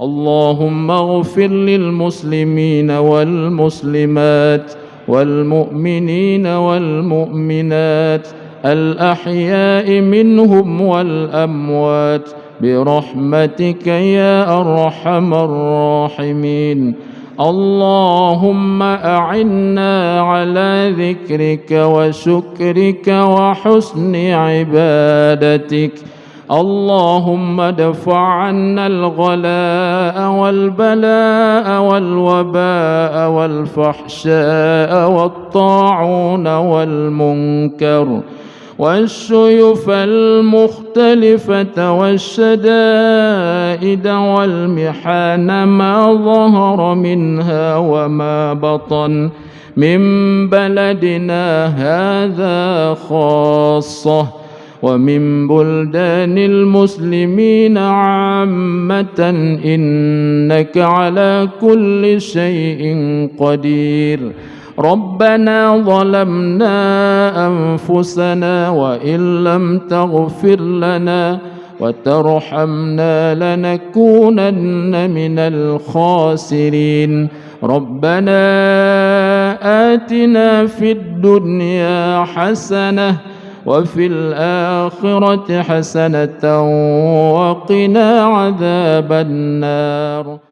اللهم اغفر للمسلمين والمسلمات والمؤمنين والمؤمنات الأحياء منهم والأموات برحمتك يا أرحم الراحمين. اللهم أعنا على ذكرك وشكرك وحسن عبادتك. اللهم ادفع عنا الغلاء والبلاء والوباء والفحشاء والطاعون والمنكر والسيوف المختلفة والشدائد والمحان ما ظهر منها وما بطن من بلدنا هذا خاصة ومن بلدان المسلمين عامة، إنك على كل شيء قدير. ربنا ظلمنا أنفسنا وإن لم تغفر لنا وترحمنا لنكونن من الخاسرين. ربنا آتنا في الدنيا حسنة وفي الآخرة حسنة وقنا عذاب النار.